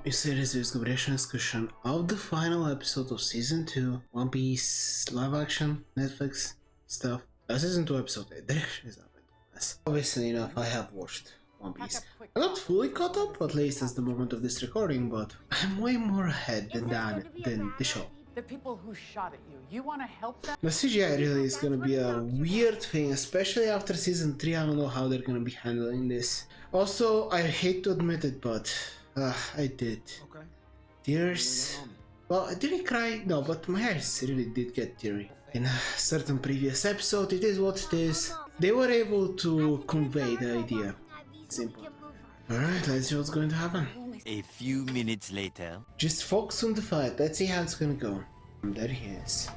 You see this is reaction discussion of the final episode of season 2 One Piece live action Netflix stuff. Season 2 episode 8. There is up. Obviously enough, I have watched One Piece. I'm not fully caught up, at least at the moment of this recording, but I'm way more ahead than the show. The people who shot at you, you want to help them? The CGI really is gonna be a weird thing, especially after season 3. I don't know how they're gonna be handling this. Also, I hate to admit it, but I did. Okay. Tears. Well, I didn't cry, no, but my eyes really did get teary. In a certain previous episode, it is what it is. They were able to convey the idea. Simple. Alright, let's see what's going to happen. A few minutes later. Just focus on the fight, let's see how it's gonna go. And there he is.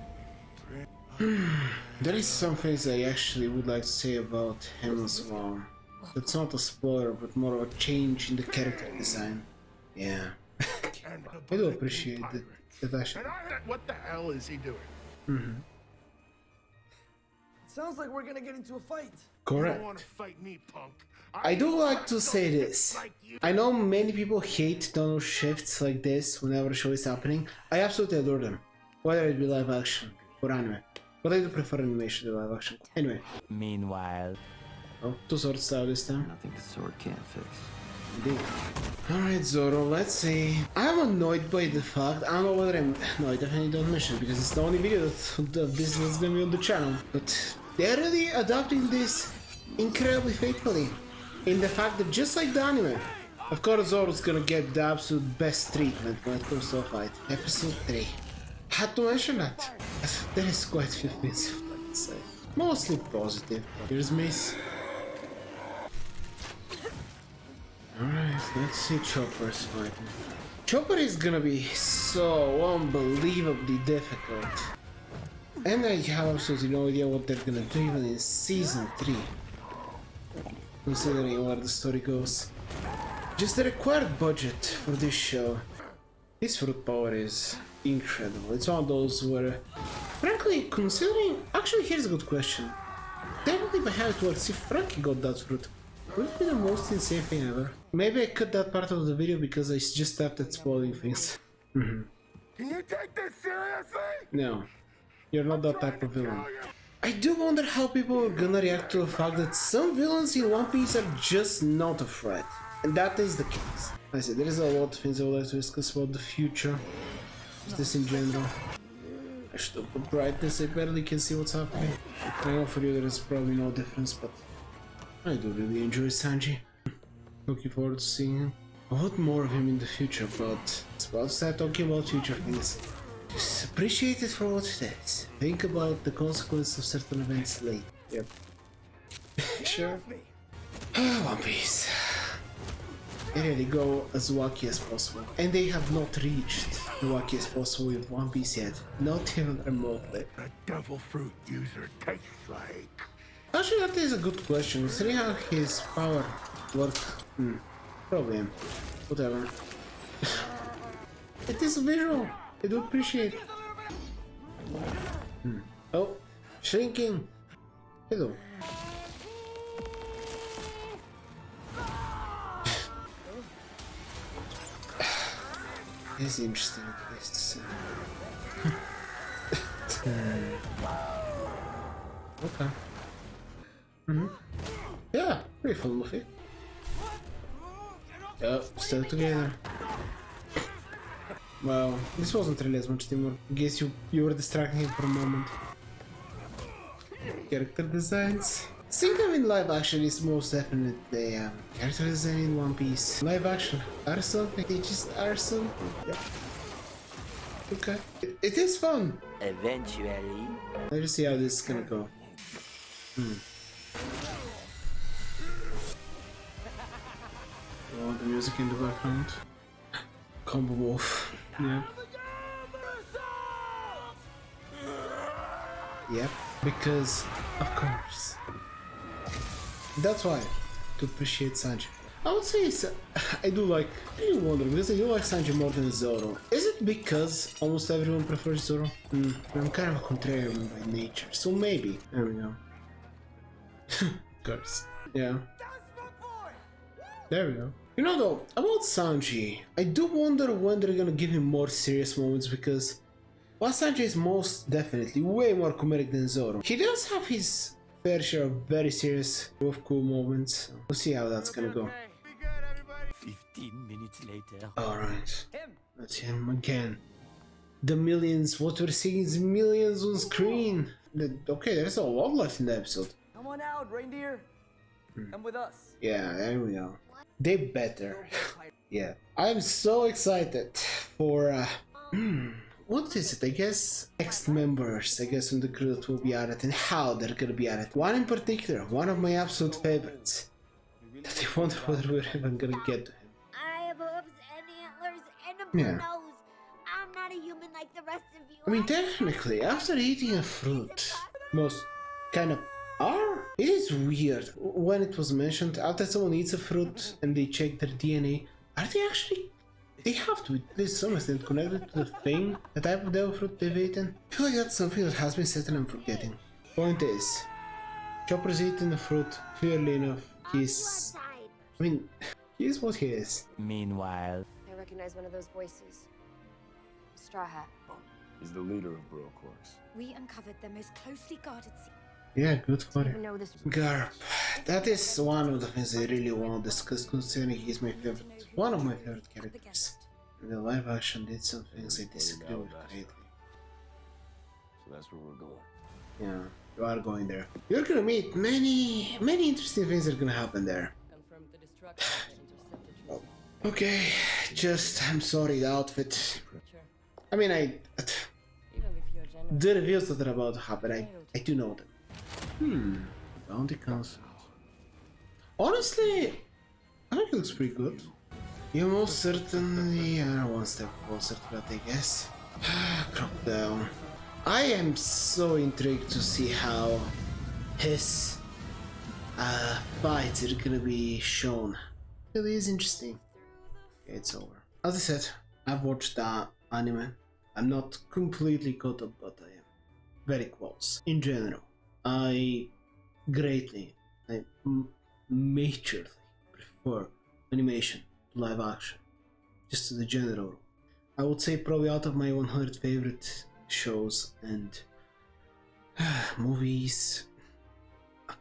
There is some things I actually would like to say about him as well. That's not a spoiler, but more of a change in the character design. Yeah. I do appreciate that actually. What the hell is he doing? Sounds like we're gonna get into a fight. You don't want Correct. to fight me, punk. I do like to say this. I know many people hate tonal shifts like this whenever a show is happening. I absolutely adore them. Whether it be live action or anime. But I do prefer animation to live action. Anyway. Meanwhile. Oh, two sword style this time. Nothing the sword can't fix. Indeed. Alright, Zoro, let's see. I'm annoyed by the fact, I don't know whether I'm... No, I definitely don't mention it because it's the only video that this is gonna be on the channel. But they're really adapting this incredibly faithfully. In the fact that just like the anime, of course Zoro's gonna get the absolute best treatment when it comes to a fight. Episode 3. Had to mention that. There is quite a few things I can say. Mostly positive. Here's Miss. Alright, let's see Chopper's fighting. Chopper is gonna be so unbelievably difficult. And I have absolutely no idea what they're gonna do even in season 3. Considering where the story goes. Just the required budget for this show. His fruit power is incredible. It's one of those where, frankly, considering... Actually, here's a good question. Technically, by how it works, if Frankie got that fruit, would it be the most insane thing ever? Maybe I cut that part of the video because I just started spoiling things. Can you take this seriously? No, you're not that type of villain. I do wonder how people are gonna react to the fact that some villains in One Piece are just not a threat. And that is the case. I said, there is a lot of things I would like to discuss about the future. Just this in general. I should open brightness, I barely can see what's happening. I know for you there is probably no difference, but I do really enjoy Sanji. Looking forward to seeing him. A lot more of him in the future, but it's about to start talking about future things. Just appreciate it for what it is. Think about the consequences of certain events later. Yep. Sure. One Piece. They really go as wacky as possible. And they have not reached the wacky as possible with One Piece yet. Not even remotely. A devil fruit user tastes like. Actually, that is a good question. Considering how his power works. Probably him. Whatever. It is visual. I do appreciate it. Oh, shrinking. Hello. This is interesting place to say. Okay. Yeah, pretty fun with it. Yep, still together. Well, this wasn't really as much teamwork. I guess you were distracting him for a moment. Character designs. Think in live action is most definitely character design in One Piece. Live action are something. They just are something. Yep. Okay. It is fun. Eventually. Let's just see how this is gonna go. Oh, the music in the background. Combo Wolf. Yeah. Yep. Because, of course. That's why. To appreciate Sanji. I would say I do wonder because I do like Sanji more than Zoro. Is it because almost everyone prefers Zoro? I'm kind of a contrarian by nature, so maybe. There we go. Of course. Yeah. There we go. You know though, about Sanji, I do wonder when they're gonna give him more serious moments because while Sanji is most definitely way more comedic than Zoro, he does have his fair share of very serious, of cool moments. So we'll see how that's gonna go. 15 minutes later. Alright, that's him again. The millions, what we're seeing is millions on screen. Okay, there's a lot left in the episode. Come on out, reindeer. Come with us. Yeah, there we go. They better. Yeah. I'm so excited for what is it? I guess next members, I guess, on the crew that will be added and how they're gonna be added. One in particular, one of my absolute favorites. That I wonder whether we're even gonna get to him. I have hooves and antlers and a Yeah. nose. I'm not a human like the rest of you. I mean, technically, after eating a fruit, most kind of are. It is weird when it was mentioned after someone eats a fruit and they check their DNA. Are they actually? They have to be at least some extent connected to the thing, the type of devil fruit they've eaten. I feel like that's something that has been said and I'm forgetting. Point is, Chopper's eating the fruit clearly enough. He's. I mean, he is what he is. Meanwhile, I recognize one of those voices. Straw Hat. He's the leader of Bro Corps. We uncovered the most closely guarded secret. Yeah, good for You him. know this. Garp. That is one of the things I really want to discuss considering he's my favorite, one of my favorite characters. And the live action did some things I disagree with greatly. So that's where we're going. Yeah, you are going there. You're gonna meet many interesting things that are gonna happen there. Okay, just, I'm sorry, the outfit. I mean, the reveals that are about to happen, I do know them. Bounty Council. Honestly, I think it looks pretty good. You most certainly are one step closer to that, I guess. Crocodile. I am so intrigued to see how his fights are gonna be shown. It really is interesting. Okay, it's over. As I said, I've watched the anime. I'm not completely caught up, but I am very close. In general, I majorly prefer animation to live action, just to the general. I would say probably out of my 100 favorite shows and movies,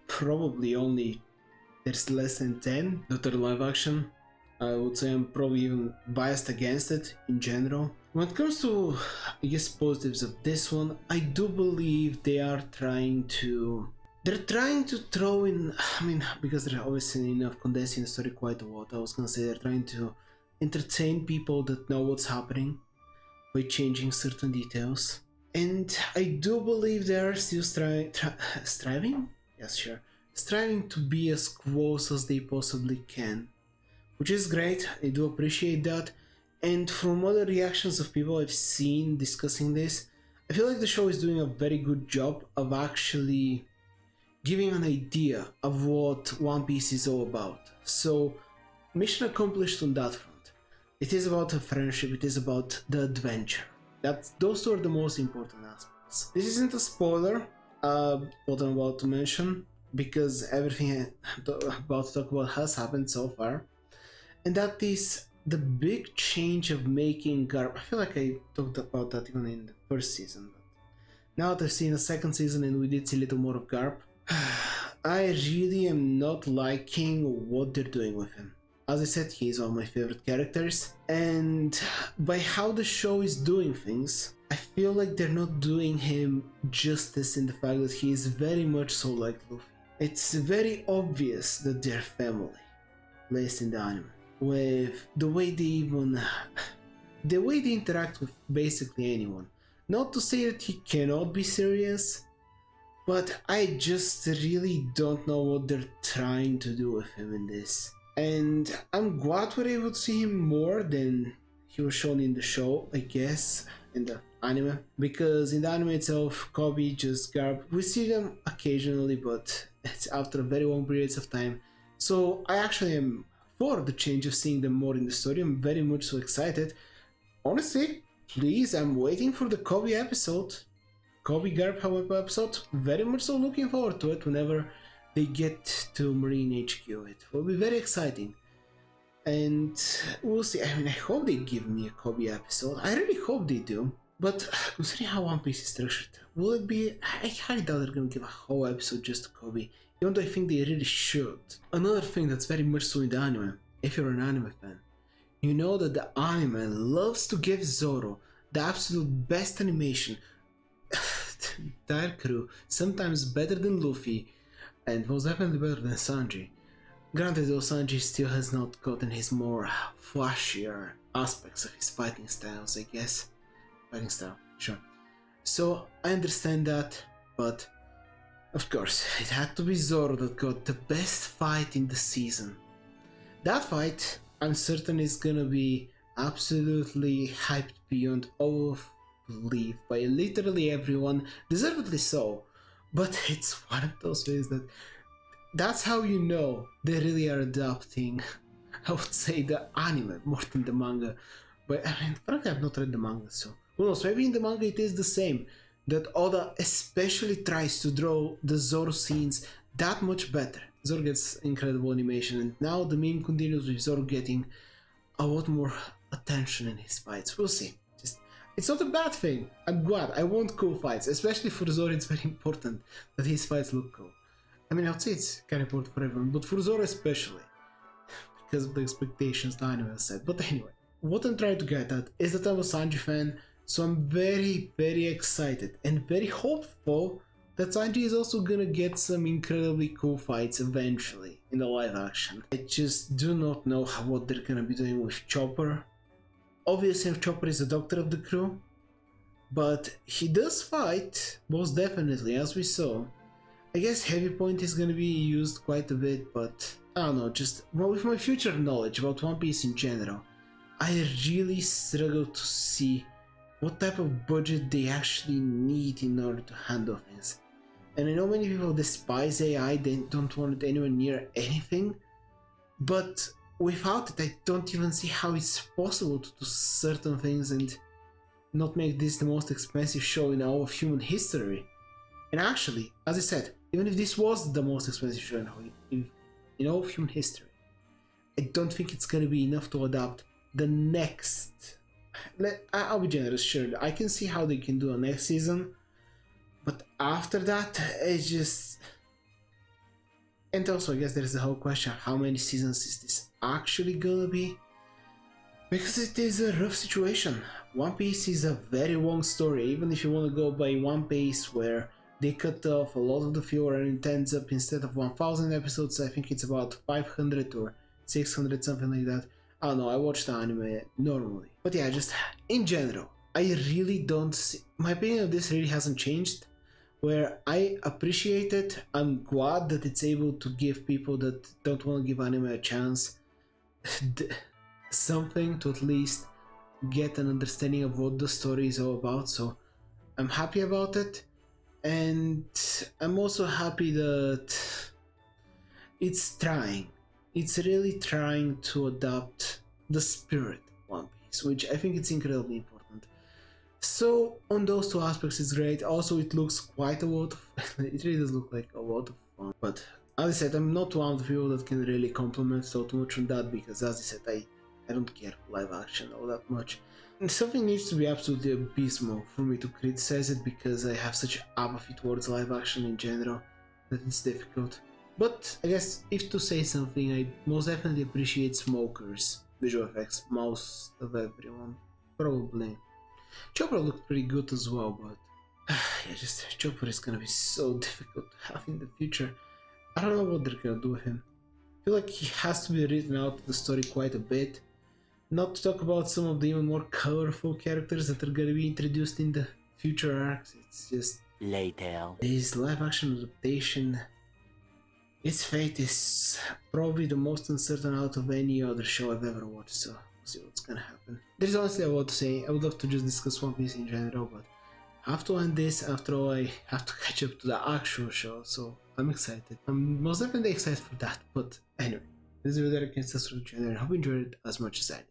probably only there's less than 10 that are live action. I would say I'm probably even biased against it in general. When it comes to, I guess, positives of this one, I do believe they're trying to throw in, I mean, because they're obviously enough condensing the story quite a lot. I was gonna say they're trying to entertain people that know what's happening by changing certain details. And I do believe they're still striving? Yes, sure. Striving to be as close as they possibly can. Which is great, I do appreciate that. And from other reactions of people I've seen discussing this, I feel like the show is doing a very good job of actually giving an idea of what One Piece is all about. So, mission accomplished on that front. It is about a friendship, it is about the adventure. Those two are the most important aspects. This isn't a spoiler, what I'm about to mention, because everything I'm about to talk about has happened so far. And that is the big change of making Garp. I feel like I talked about that even in the first season, but now that I've seen the second season and we did see a little more of Garp, I really am not liking what they're doing with him. As I said, he's one of my favorite characters, and by how the show is doing things, I feel like they're not doing him justice in the fact that he is very much so like Luffy. It's very obvious that they're family, at least in the anime, with the way they interact with basically anyone. Not to say that he cannot be serious, but I just really don't know what they're trying to do with him in this. And I'm glad we're able to see him more than he was shown in the show, I guess, in the anime. Because in the anime itself, Kobe, just Garp, we see them occasionally, but it's after very long periods of time. So I actually am for the change of seeing them more in the story. I'm very much so excited. Honestly, please, I'm waiting for the Kobe episode. Kobe Garp episode. Very much so looking forward to it whenever they get to Marine HQ. It will be very exciting. And we'll see. I mean, I hope they give me a Kobe episode. I really hope they do. But considering how One Piece is structured, will it be? I highly doubt they're gonna give a whole episode just to Kobe, even though I think they really should. Another thing that's very much so in the anime, if you're an anime fan, you know that the anime loves to give Zoro the absolute best animation. Entire crew, sometimes better than Luffy, and most definitely better than Sanji. Granted though, Sanji still has not gotten his more flashier aspects of his fighting styles, I guess. Fighting style, sure. So, I understand that, but of course, it had to be Zoro that got the best fight in the season. That fight, I'm certain, is gonna be absolutely hyped beyond all of belief by literally everyone, deservedly so. But it's one of those ways that's how you know they really are adapting, I would say, the anime more than the manga. But I mean, frankly, I've not read the manga, so who knows, maybe in the manga it is the same, that Oda especially tries to draw the Zoro scenes that much better. Zoro gets incredible animation, and now the meme continues with Zoro getting a lot more attention in his fights. We'll see. It's not a bad thing. I'm glad. I want cool fights, especially for Zoro. It's very important that his fights look cool. I mean, I would say it's kind of important for everyone, but for Zoro especially, because of the expectations the anime has set. But anyway, what I'm trying to get at is that I'm a Sanji fan, so I'm very, very excited and very hopeful that Sanji is also gonna get some incredibly cool fights eventually in the live action. I just do not know what they're gonna be doing with Chopper. Obviously, Chopper is the doctor of the crew, but he does fight, most definitely, as we saw. I guess Heavy Point is gonna be used quite a bit, but I don't know, just with my future knowledge about One Piece in general, I really struggle to see what type of budget they actually need in order to handle things. And I know many people despise AI, they don't want it anywhere near anything, but without it I don't even see how it's possible to do certain things and not make this the most expensive show in all of human history. And actually, as I said, even if this was the most expensive show in all of human history, I don't think it's gonna be enough to adapt the next. I'll be generous, sure, I can see how they can do a next season, but after that, it's just... And also, I guess there's the whole question of how many seasons is this actually gonna be? Because it is a rough situation. One Piece is a very long story, even if you want to go by One Piece, where they cut off a lot of the filler and it ends up, instead of 1000 episodes, I think it's about 500 or 600, something like that. I don't know, I watched the anime normally. But yeah, just in general, I really don't see... My opinion of this really hasn't changed. Where I appreciate it, I'm glad that it's able to give people that don't want to give anime a chance something to at least get an understanding of what the story is all about, so I'm happy about it. And I'm also happy that it's trying. It's really trying to adapt the spirit of One Piece, which I think it's incredibly important. So on those two aspects it's great. Also it looks quite a lot of it really does look like a lot of fun. But as I said, I'm not one of the people that can really compliment so too much on that, because as I said, I don't care for live action all that much. And something needs to be absolutely abysmal for me to criticize it, because I have such apathy towards live action in general that it's difficult. But I guess if to say something, I most definitely appreciate Smoker's visual effects, most of everyone, probably. Chopper looked pretty good as well, but yeah, just Chopper is gonna be so difficult to have in the future. I don't know what they're gonna do with him. I feel like he has to be written out of the story quite a bit. Not to talk about some of the even more colorful characters that are gonna be introduced in the future arcs. It's just... Later. His live action adaptation, its fate is probably the most uncertain out of any other show I've ever watched, so we'll see what's gonna happen. There's honestly a lot to say. I would love to just discuss One Piece in general, but I have to end this. After all, I have to catch up to the actual show, so I'm excited. I'm most definitely excited for that, but anyway, this is video against us for the channel. I hope you enjoyed it as much as I did.